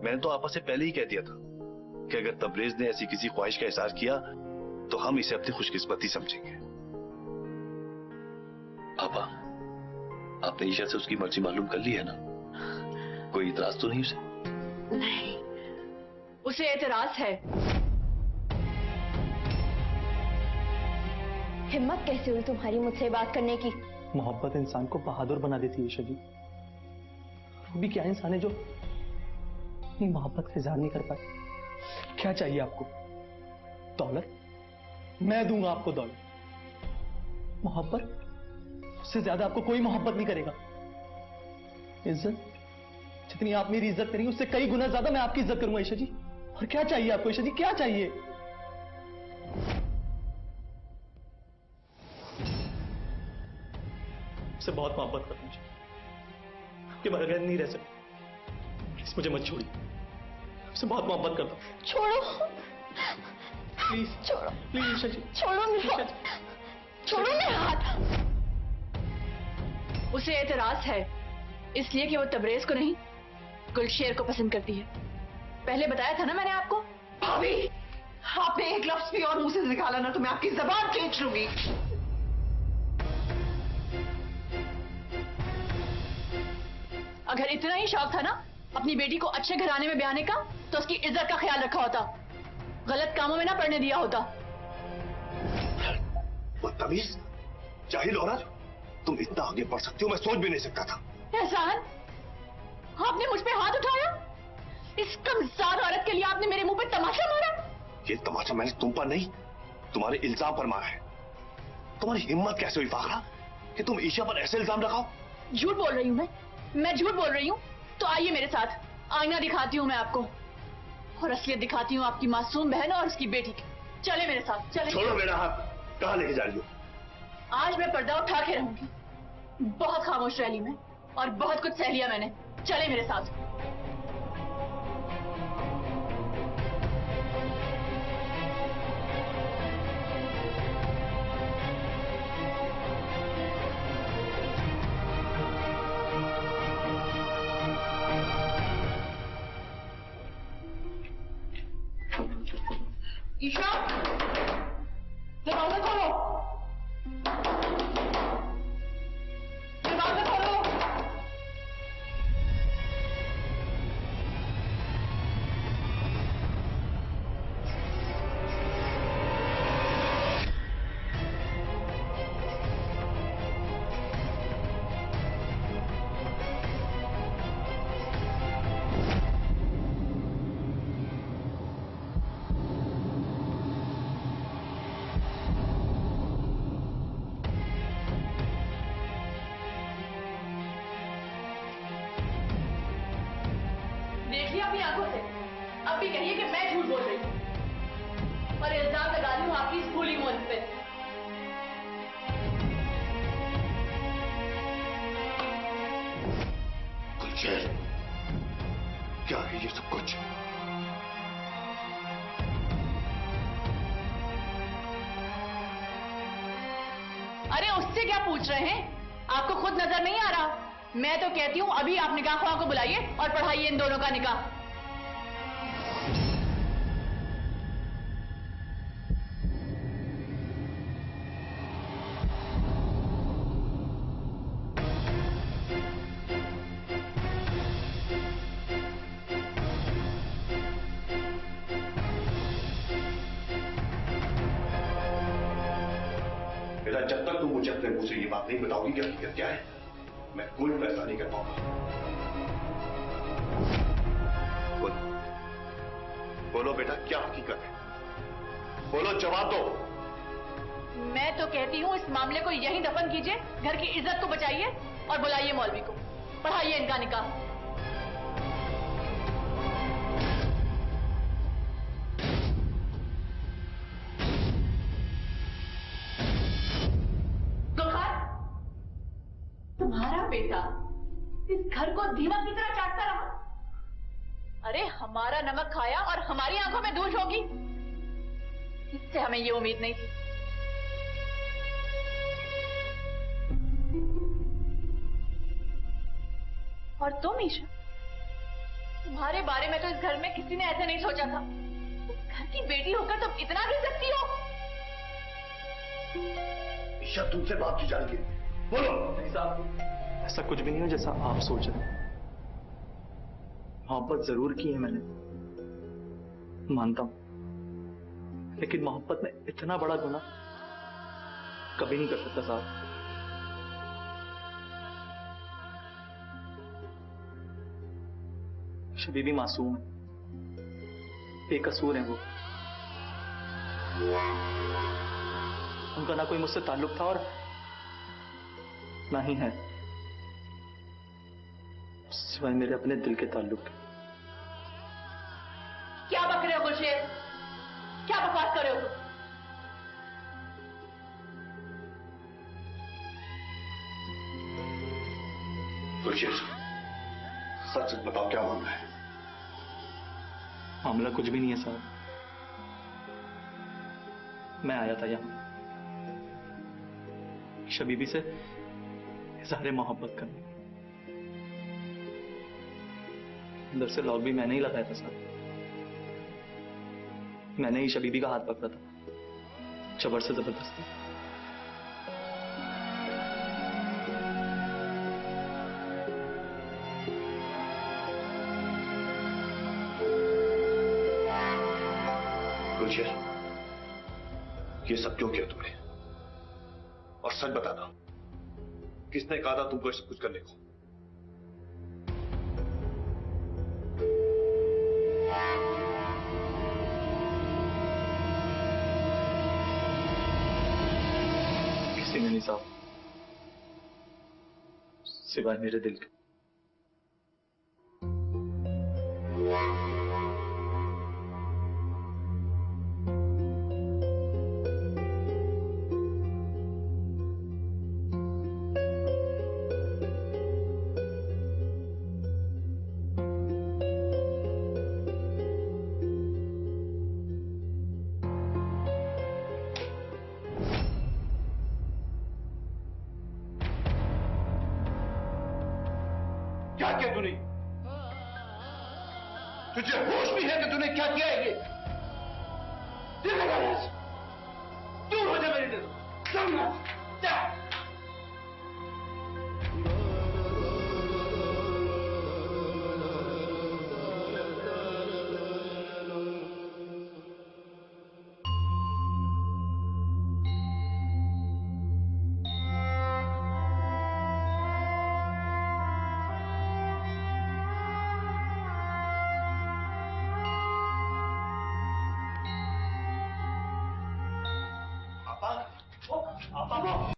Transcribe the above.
मैंने तो आपस से पहले ही कह दिया था कि अगर तबरेज ने ऐसी किसी ख्वाहिश का इजहार किया तो हम इसे अपनी खुशकिस्मती समझेंगे। आपा, आपने ईशा से उसकी मर्जी मालूम कर ली है ना? कोई इतराज तो नहीं उसे? नहीं, उसे एतराज है। हिम्मत कैसे हुई तुम्हारी मुझसे बात करने की? मोहब्बत इंसान को बहादुर बना देती है ईशा जी। वो भी क्या इंसान है जो अपनी मोहब्बत का इजहार नहीं कर पाए। क्या चाहिए आपको? दौलत? मैं दूंगा आपको दौलत। मोहब्बत? उससे ज्यादा आपको कोई मोहब्बत नहीं करेगा। इज्जत? जितनी आप मेरी इज्जत करेंगे उससे कई गुना ज्यादा मैं आपकी इज्जत करूंगा ईशा जी। और क्या चाहिए आपको ईशा जी, क्या चाहिए? उससे बहुत मोहब्बत करता हूं, आपके बगैर नहीं रह सकता। प्लीज मुझे मत छोड़िए, उससे बहुत मोहब्बत करता हूं। छोड़ो प्लीज, छोड़ो प्लीज ईशा जी, छोड़ो मेरा, छोड़ो मेरा हाथ। उसे एतराज है इसलिए कि वो तबरेज को नहीं गुलशेर को पसंद करती है। पहले बताया था ना मैंने आपको। भाभी, आपने एक लफ्ज भी और मुंह से निकाला ना तो मैं आपकी जबान खींच लूंगी। अगर इतना ही शौक था ना अपनी बेटी को अच्छे घराने में ब्याहने का तो उसकी इज्जत का ख्याल रखा होता, गलत कामों में ना पड़ने दिया होता। बदतमीज, जाहिल औरत, तुम इतना आगे बढ़ सकती हो मैं सोच भी नहीं सकता था। एहसान, आपने मुझ पे हाथ उठाया? इस कमज़ार औरत के लिए आपने मेरे मुंह पे तमाचा मारा? ये तमाचा मैंने तुम पर नहीं, तुम्हारे इल्जाम पर मारा है। तुम्हारी हिम्मत कैसे हुई फाखरा कि तुम ईशा पर ऐसे इल्जाम लगाओ? झूठ बोल रही हूं मैं झूठ बोल रही हूँ। तो आइए मेरे साथ, आईना दिखाती हूँ मैं आपको और असलियत दिखाती हूँ आपकी मासूम बहन और उसकी बेटी की। चले मेरे साथ, चले। छोड़ो मेरा हाथ, कहाँ लेके जा रही हो? आज मैं पर्दा उठा के रहूंगी। बहुत खामोश रह ली मैं और बहुत कुछ सह लिया मैंने। चले मेरे साथ। ईशा, दरवाजा खोलो, दरवाजा खोलो। देखिए अपनी आंखों से, अब भी कहिए कि मैं झूठ बोल रही हूँ और इल्जाम लगा रही हूँ आपकी इस भूली मोहन पे। गुलशेर, क्या है ये सब कुछ? अरे उससे क्या पूछ रहे हैं? आपको खुद नजर नहीं आ रहा? मैं तो कहती हूँ अभी आप निकाह ख्वाह को बुलाइए और पढ़ाइए इन दोनों का निकाह। बेटा, जब तक तुम मुझे अपने मुंह से ये बात नहीं बताओगी कि हकीकत क्या है, मैं कोई फैसला नहीं कर पाऊंगा। बोलो बेटा, क्या हकीकत है? बोलो, जवाब दो। मैं तो कहती हूँ इस मामले को यहीं दफन कीजिए, घर की इज्जत को बचाइए और बुलाइए मौलवी को, पढ़ाइए इनका निकाह। तुम्हारा बेटा इस घर को दीमक की तरह चाटता रहा। अरे हमारा नमक खाया और हमारी आंखों में धूल झोंकी, इससे हमें ये उम्मीद नहीं थी। और तुम ईशा, तुम्हारे बारे में तो इस घर में किसी ने ऐसा नहीं सोचा था। घर की बेटी होकर तुम इतना गिर सकती हो? ईशा तुमसे बात की जाएगी, बोलो। साहब, ऐसा कुछ भी नहीं हो जैसा आप सोच रहे हैं। मोहब्बत जरूर की है मैंने, मानता हूं, लेकिन मोहब्बत में इतना बड़ा गुनाह कभी नहीं कर सकता साहब। शबी भी मासूम है, बेकसूर है वो। उनका ना कोई मुझसे ताल्लुक था और ना ही है, सिवाय मेरे अपने दिल के ताल्लुक। क्या बक रहे हो गुलशेर? क्या बकवास कर रहे हो तुम? गुलशेर, सच सच बताओ, क्या मामला है? मामला कुछ भी नहीं है साहब। मैं आया था यहां शबीबी से इज़हार मोहब्बत करने। अंदर से लॉक भी मैंने ही लगाया था साहब। मैंने ही शबीबी का हाथ पकड़ा था, जबर से जबरदस्ती। गुलशेर, ये सब क्यों किया तुमने? और सच बताना, किसने कहा था तुमको सब कुछ करने को? किसी ने नहीं साहब, सिवाय मेरे दिल के। क्या किया तूने? तुझे होश भी है कि तूने क्या किया है? ये दूर हो जा मेरे दिल से। आपा,